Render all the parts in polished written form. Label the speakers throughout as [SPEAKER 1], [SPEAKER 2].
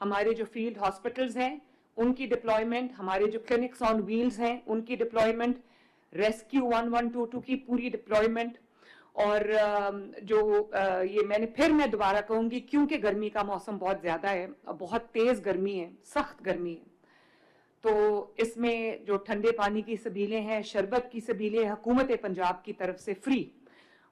[SPEAKER 1] हमारे जो field hospitals हैं उनकी डिप्लॉयमेंट, हमारे जो क्लिनिक्स ऑन व्हील्स हैं उनकी डिप्लॉयमेंट, रेस्क्यू 1122 की पूरी डिप्लॉयमेंट, और ये मैं दोबारा कहूंगी क्योंकि गर्मी का मौसम बहुत ज्यादा है, बहुत तेज गर्मी है, सख्त गर्मी है, तो इसमें जो ठंडे पानी की सबीलें हैं, शरबत की सबीलें हुकूमत पंजाब की तरफ से फ्री,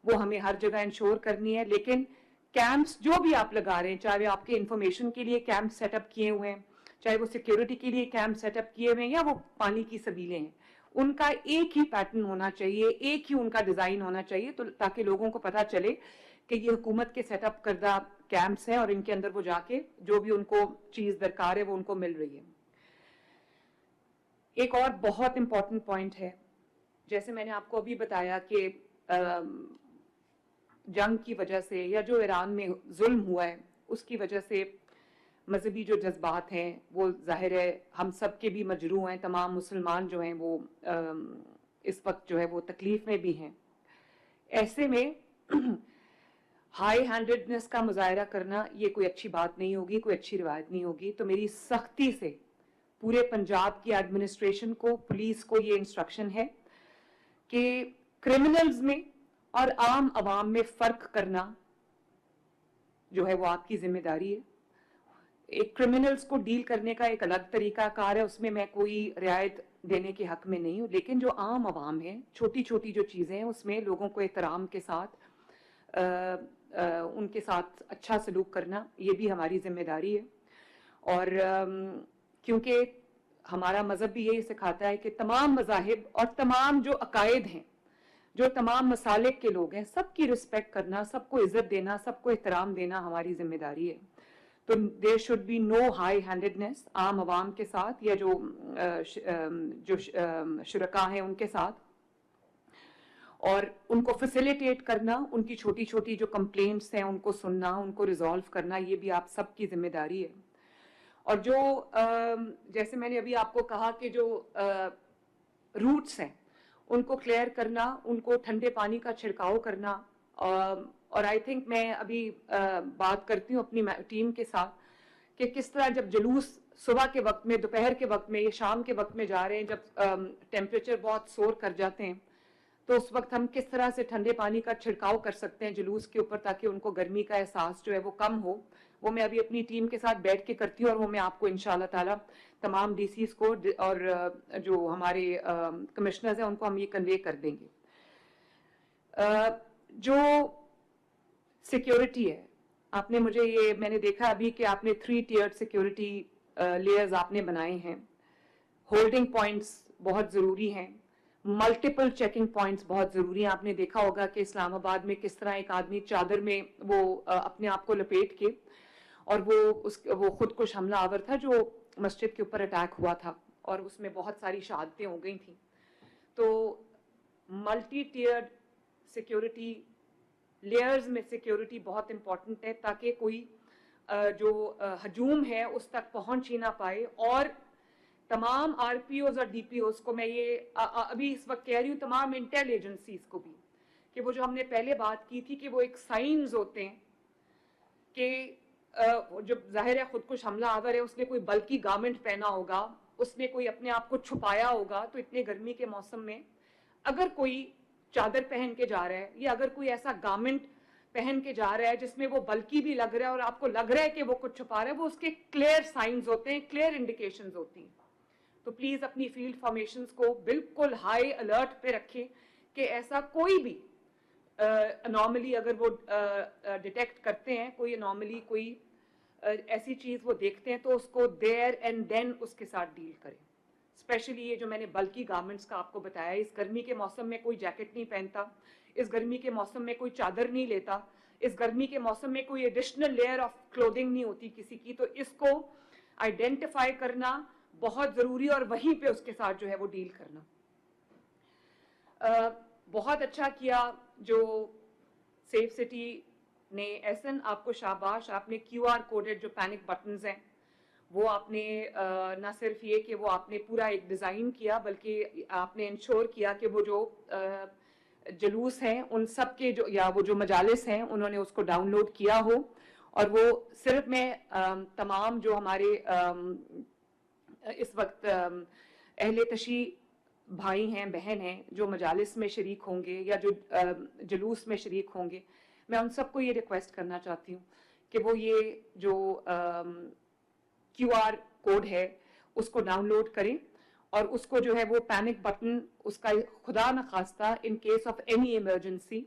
[SPEAKER 1] वो हमें हर जगह इंश्योर करनी है। लेकिन कैंप्स जो भी आप लगा रहे हैं, चाहे आपके इंफॉर्मेशन के लिए कैंप सेटअप किए हुए हैं, चाहे वो सिक्योरिटी के लिए कैंप सेटअप किए हुए हैं, या वो पानी की सबीलें हैं, उनका एक ही पैटर्न होना चाहिए, एक ही उनका डिजाइन होना चाहिए, तो ताकि लोगों को पता चले कि ये हुकूमत के सेटअप करदा कैंप्स हैं और इनके अंदर वो जाके जो भी उनको चीज दरकार है वो उनको मिल रही है। एक और बहुत इंपॉर्टेंट पॉइंट है, जैसे मैंने आपको अभी बताया कि जंग की वजह से या जो ईरान में जुल्म हुआ है उसकी वजह से मजहबी जो जज्बात हैं वो जाहिर है हम सब के भी मजरू हैं, तमाम मुसलमान जो हैं वो इस वक्त जो है वो तकलीफ में भी हैं। ऐसे में हाई हैंडेडनेस का मुजाहरा करना ये कोई अच्छी बात नहीं होगी, कोई अच्छी रिवायत नहीं होगी। तो मेरी सख्ती से पूरे पंजाब की एडमिनिस्ट्रेशन को, पुलिस को ये इंस्ट्रक्शन है कि क्रिमिनल्स में और आम आवाम में फर्क करना जो है वो आपकी जिम्मेदारी है। एक क्रिमिनल्स को डील करने का एक अलग तरीका कार है, उसमें मैं कोई रियायत देने के हक में नहीं हूं, लेकिन जो आम आवाम है, छोटी छोटी जो चीजें हैं उसमें लोगों को एहतराम के साथ उनके साथ अच्छा सलूक करना ये भी हमारी जिम्मेदारी है। और क्योंकि हमारा मजहब भी यही सिखाता है कि तमाम मजाहिब और तमाम जो अकायद हैं, जो तमाम मसालिक के लोग हैं, सबकी रिस्पेक्ट करना, सबको इज्जत देना, सबको एहतराम देना हमारी जिम्मेदारी है। तो there should be no high handedness आम आवाम के साथ या जो शुरका हैं उनके साथ, और उनको फैसिलिटेट करना, उनकी छोटी छोटी जो कंप्लेंट्स हैं उनको सुनना, उनको रिजॉल्व करना, ये भी आप सबकी जिम्मेदारी है। और जो जैसे मैंने अभी आपको कहा कि जो रूट्स हैं उनको क्लियर करना, उनको ठंडे पानी का छिड़काव करना, और आई थिंक मैं अभी बात करती हूँ अपनी टीम के साथ कि किस तरह जब जुलूस सुबह के वक्त में, दोपहर के वक्त में या शाम के वक्त में जा रहे हैं, जब टेम्परेचर बहुत सोर कर जाते हैं, तो उस वक्त हम किस तरह से ठंडे पानी का छिड़काव कर सकते हैं जुलूस के ऊपर ताकि उनको गर्मी का एहसास जो है वो कम हो। वो मैं अभी अपनी टीम के साथ बैठ के करती हूँ और वो मैं आपको इंशाल्लाह ताला तमाम डीसीज को और जो हमारे कमिश्नर्स हैं उनको हम ये कन्वे कर देंगे। जो सिक्योरिटी है, आपने मुझे ये मैंने देखा अभी कि आपने 3 टियर्ड सिक्योरिटी लेयर्स आपने बनाए हैं। होल्डिंग पॉइंट्स बहुत जरूरी हैं, मल्टीपल चेकिंग पॉइंट्स बहुत जरूरी हैं। आपने देखा होगा कि इस्लामाबाद में किस तरह एक आदमी चादर में वो अपने आप को लपेट के, और वो खुदकुश हमला आवर था जो मस्जिद के ऊपर अटैक हुआ था और उसमें बहुत सारी शहादतें हो गई थी। तो मल्टी टियर्ड सिक्योरिटी लेयर्स में सिक्योरिटी बहुत इंपॉर्टेंट है ताकि कोई जो हजूम है उस तक पहुंच ही ना पाए। और तमाम आरपीओज और डीपीओज को मैं ये अभी इस वक्त कह रही हूँ, तमाम इंटेल एजेंसीज को भी, कि वो जो हमने पहले बात की थी कि वो एक साइंस होते हैं कि जब जाहिर है खुदकुश हमला आवर है, उसने कोई बल्कि गारमेंट पहना होगा, उसने कोई अपने आप को छुपाया होगा, तो इतने गर्मी के मौसम में अगर कोई चादर पहन के जा रहा है या अगर कोई ऐसा गारमेंट पहन के जा रहा है जिसमें वो बल्कि भी लग रहा है और आपको लग रहा है कि वो कुछ छुपा रहा है, वो उसके क्लियर साइंस होते हैं, क्लियर इंडिकेशंस होती हैं। तो प्लीज अपनी फील्ड फॉर्मेशंस को बिल्कुल हाई अलर्ट पे रखें कि ऐसा कोई भी अनॉमली अगर वो डिटेक्ट करते हैं, कोई अनॉमली, कोई ऐसी चीज वो देखते हैं, तो उसको देयर एंड देन उसके साथ डील करें। स्पेशली ये जो मैंने बल्कि गारमेंट्स का आपको बताया, इस गर्मी के मौसम में कोई जैकेट नहीं पहनता, इस गर्मी के मौसम में कोई चादर नहीं लेता, इस गर्मी के मौसम में कोई एडिशनल लेयर ऑफ क्लोथिंग नहीं होती किसी की, तो इसको आइडेंटिफाई करना बहुत जरूरी और वहीं पे उसके साथ जो है वो डील करना। बहुत अच्छा किया जो सेफ सिटी ने, एहसन आपको शाबाश, आपने क्यूआर कोडेड जो पैनिक बटन्स हैं वो आपने ना सिर्फ ये कि वो आपने पूरा एक डिज़ाइन किया, बल्कि आपने इंश्योर किया कि वो जो जुलूस हैं उन सब के जो या वो जो मजालिस हैं उन्होंने उसको डाउनलोड किया हो और वो सिर्फ मैं तमाम जो हमारे इस वक्त अहले तशी भाई हैं, बहन हैं, जो मजालिस में शरीक होंगे या जो जुलूस में शरीक होंगे, मैं उन सबको ये रिक्वेस्ट करना चाहती हूँ कि वो ये जो QR कोड है उसको डाउनलोड करें और उसको जो है वो पैनिक बटन उसका खुदा न खास्ता in case of any emergency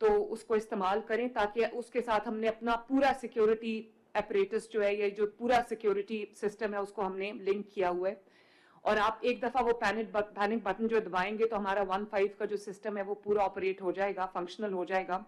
[SPEAKER 1] तो उसको इस्तेमाल करें, ताकि उसके साथ हमने अपना पूरा सिक्योरिटी एपरेटस जो है, ये जो पूरा सिक्योरिटी सिस्टम है उसको हमने लिंक किया हुआ है। और आप एक दफा वो पैनिक बटन जो दबाएंगे तो हमारा 1.5 का जो सिस्टम है वो पूरा ऑपरेट हो जाएगा, फंक्शनल हो जाएगा